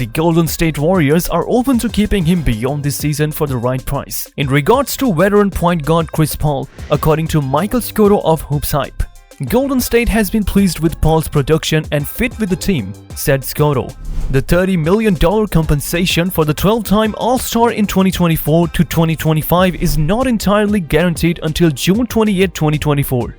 the Golden State Warriors are open to keeping him beyond this season for the right price. In regards to veteran point guard Chris Paul, according to Michael Scotto of Hoops Hype, Golden State has been pleased with Paul's production and fit with the team, said Scotto. The $30 million compensation for the 12-time All-Star in 2024 to 2025 is not entirely guaranteed until June 28, 2024.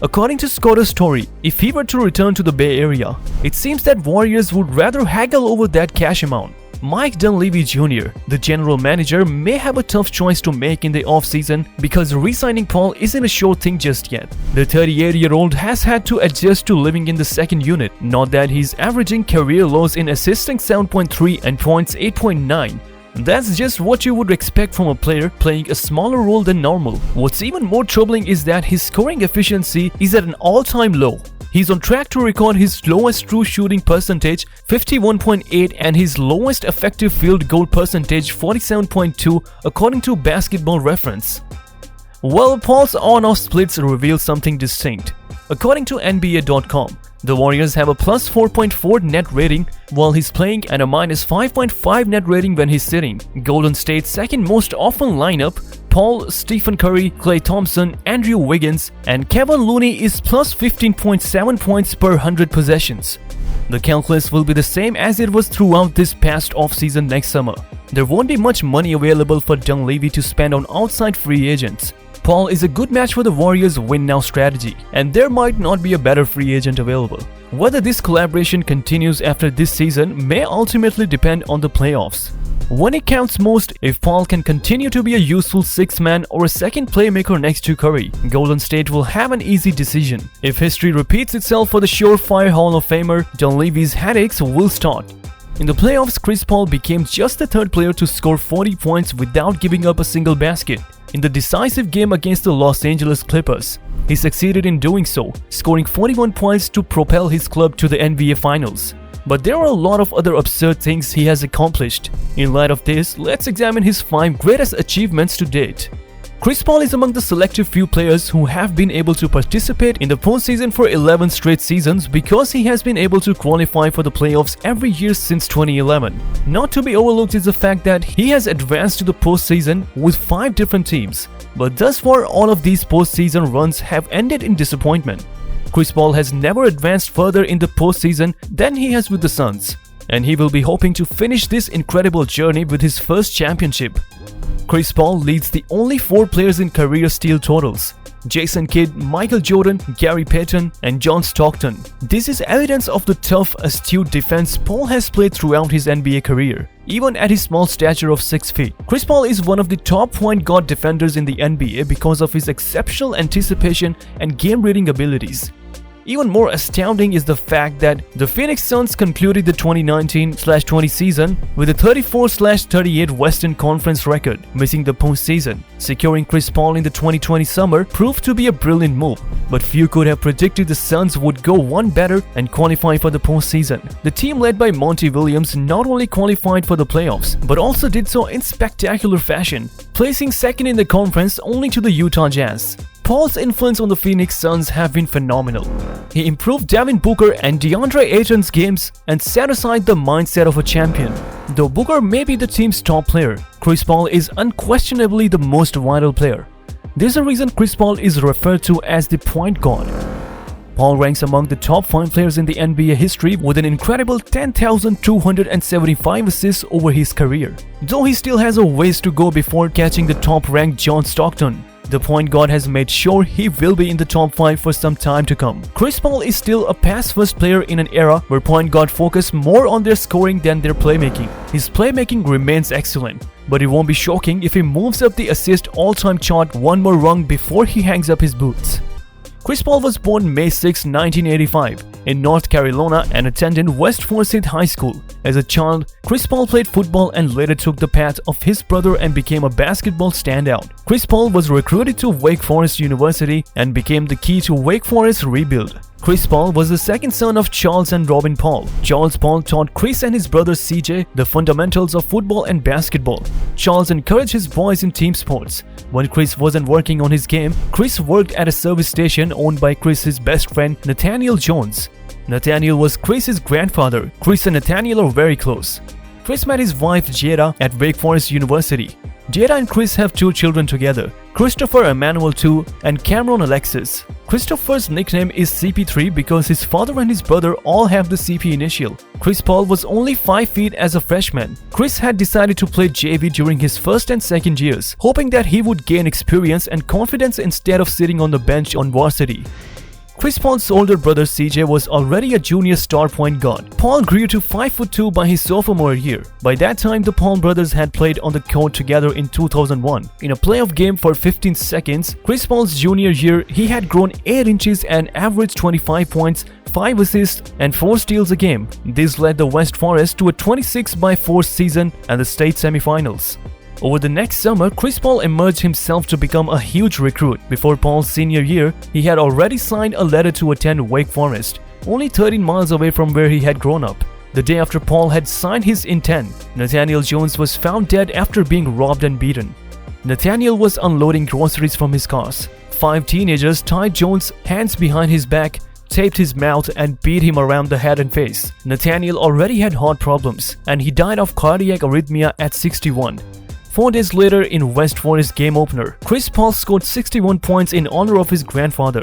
According to Scotto's story, if he were to return to the Bay Area, it seems that Warriors would rather haggle over that cash amount. Mike Dunleavy Jr., the general manager, may have a tough choice to make in the offseason because re-signing Paul isn't a sure thing just yet. The 38-year-old has had to adjust to living in the second unit, not that he's averaging career lows in assisting 7.3 and points 8.9. That's just what you would expect from a player playing a smaller role than normal. What's even more troubling is that his scoring efficiency is at an all-time low. He's on track to record his lowest true shooting percentage, 51.8, and his lowest effective field goal percentage, 47.2, according to Basketball Reference. Well, Paul's on-off splits reveal something distinct. According to NBA.com, the Warriors have a plus 4.4 net rating while he's playing and a minus 5.5 net rating when he's sitting. Golden State's second most often lineup, Paul, Stephen Curry, Klay Thompson, Andrew Wiggins, and Kevin Looney is plus 15.7 points per 100 possessions. The calculus will be the same as it was throughout this past offseason next summer. There won't be much money available for Dunleavy to spend on outside free agents. Paul is a good match for the Warriors' win-now strategy, and there might not be a better free agent available. Whether this collaboration continues after this season may ultimately depend on the playoffs. When it counts most, if Paul can continue to be a useful sixth man or a second playmaker next to Curry, Golden State will have an easy decision. If history repeats itself for the surefire Hall of Famer, Dunleavy's headaches will start. In the playoffs, Chris Paul became just the third player to score 40 points without giving up a single basket. In the decisive game against the Los Angeles Clippers, he succeeded in doing so, scoring 41 points to propel his club to the NBA Finals. But there are a lot of other absurd things he has accomplished. In light of this, let's examine his 5 greatest achievements to date. Chris Paul is among the selective few players who have been able to participate in the postseason for 11 straight seasons because he has been able to qualify for the playoffs every year since 2011. Not to be overlooked is the fact that he has advanced to the postseason with 5 different teams. But thus far, all of these postseason runs have ended in disappointment. Chris Paul has never advanced further in the postseason than he has with the Suns, and he will be hoping to finish this incredible journey with his first championship. Chris Paul leads the only 4 players in career steal totals: Jason Kidd, Michael Jordan, Gary Payton, and John Stockton. This is evidence of the tough, astute defense Paul has played throughout his NBA career, even at his small stature of 6 feet. Chris Paul is one of the top point guard defenders in the NBA because of his exceptional anticipation and game-reading abilities. Even more astounding is the fact that the Phoenix Suns concluded the 2019-20 season with a 34/38 Western Conference record, missing the postseason. Securing Chris Paul in the 2020 summer proved to be a brilliant move, but few could have predicted the Suns would go one better and qualify for the postseason. The team led by Monty Williams not only qualified for the playoffs, but also did so in spectacular fashion, placing second in the conference only to the Utah Jazz. Paul's influence on the Phoenix Suns have been phenomenal. He improved Devin Booker and DeAndre Ayton's games and set aside the mindset of a champion. Though Booker may be the team's top player, Chris Paul is unquestionably the most vital player. There's a reason Chris Paul is referred to as the point guard. Paul ranks among the top 5 players in the NBA history with an incredible 10,275 assists over his career. Though he still has a ways to go before catching the top-ranked John Stockton, the point guard has made sure he will be in the top 5 for some time to come. Chris Paul is still a pass-first player in an era where point guard focus more on their scoring than their playmaking. His playmaking remains excellent, but it won't be shocking if he moves up the assist all-time chart one more rung before he hangs up his boots. Chris Paul was born May 6, 1985 in North Carolina and attended West Forsyth High School. As a child, Chris Paul played football and later took the path of his brother and became a basketball standout. Chris Paul was recruited to Wake Forest University and became the key to Wake Forest's rebuild. Chris Paul was the second son of Charles and Robin Paul. Charles Paul taught Chris and his brother CJ the fundamentals of football and basketball. Charles encouraged his boys in team sports. When Chris wasn't working on his game, Chris worked at a service station owned by Chris's best friend Nathaniel Jones. Nathaniel was Chris's grandfather. Chris and Nathaniel are very close. Chris met his wife Jada at Wake Forest University. Jada and Chris have 2 children together, Christopher Emmanuel II and Cameron Alexis. Christopher's nickname is CP3 because his father and his brother all have the CP initial. Chris Paul was only 5 feet as a freshman. Chris had decided to play JV during his first and second years, hoping that he would gain experience and confidence instead of sitting on the bench on varsity. Chris Paul's older brother CJ was already a junior star point guard. Paul grew to 5'2" by his sophomore year. By that time, the Paul brothers had played on the court together in 2001. In a playoff game for 15 seconds, Chris Paul's junior year, he had grown 8 inches and averaged 25 points, 5 assists and 4 steals a game. This led the West Forest to a 26-4 season and the state semifinals. Over the next summer, Chris Paul emerged himself to become a huge recruit. Before Paul's senior year, he had already signed a letter to attend Wake Forest, only 13 miles away from where he had grown up. The day after Paul had signed his intent, Nathaniel Jones was found dead after being robbed and beaten. Nathaniel was unloading groceries from his cars. 5 teenagers tied Jones' hands behind his back, taped his mouth and beat him around the head and face. Nathaniel already had heart problems and he died of cardiac arrhythmia at 61. 4 days later in West Forest game opener, Chris Paul scored 61 points in honor of his grandfather.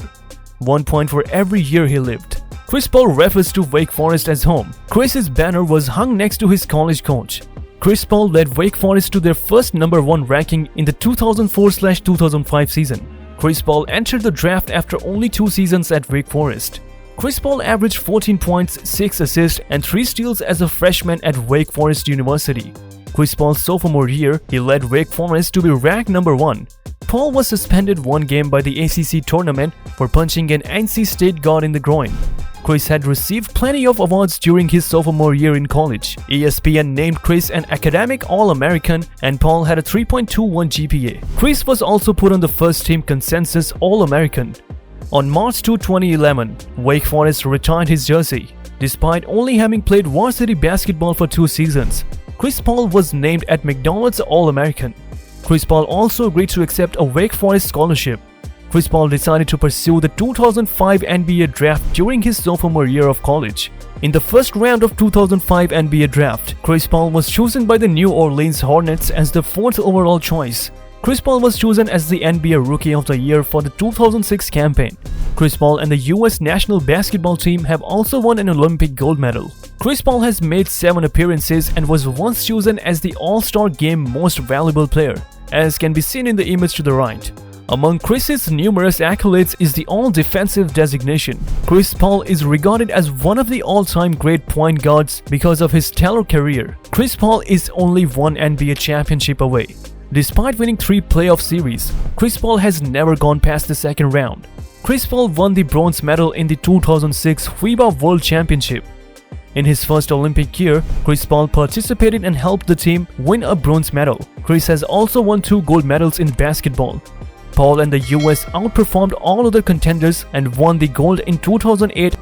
1 point for every year he lived. Chris Paul refers to Wake Forest as home. Chris's banner was hung next to his college coach. Chris Paul led Wake Forest to their first #1 ranking in the 2004-2005 season. Chris Paul entered the draft after only 2 seasons at Wake Forest. Chris Paul averaged 14 points, 6 assists and 3 steals as a freshman at Wake Forest University. Chris Paul's sophomore year, he led Wake Forest to be ranked #1. Paul was suspended 1 game by the ACC tournament for punching an NC State guard in the groin. Chris had received plenty of awards during his sophomore year in college. ESPN named Chris an academic All-American and Paul had a 3.21 GPA. Chris was also put on the first team consensus All-American. On March 2, 2011, Wake Forest retired his jersey. Despite only having played varsity basketball for 2 seasons, Chris Paul was named at McDonald's All-American. Chris Paul also agreed to accept a Wake Forest scholarship. Chris Paul decided to pursue the 2005 NBA draft during his sophomore year of college. In the first round of 2005 NBA draft, Chris Paul was chosen by the New Orleans Hornets as the 4th overall choice. Chris Paul was chosen as the NBA Rookie of the Year for the 2006 campaign. Chris Paul and the US national basketball team have also won an Olympic gold medal. Chris Paul has made 7 appearances and was once chosen as the All-Star Game Most Valuable Player, as can be seen in the image to the right. Among Chris's numerous accolades is the All-Defensive designation. Chris Paul is regarded as one of the all-time great point guards because of his stellar career. Chris Paul is only 1 NBA championship away. Despite winning 3 playoff series, Chris Paul has never gone past the second round. Chris Paul won the bronze medal in the 2006 FIBA World Championship. In his first Olympic year, Chris Paul participated and helped the team win a bronze medal. Chris has also won 2 gold medals in basketball. Paul and the US outperformed all other contenders and won the gold in 2008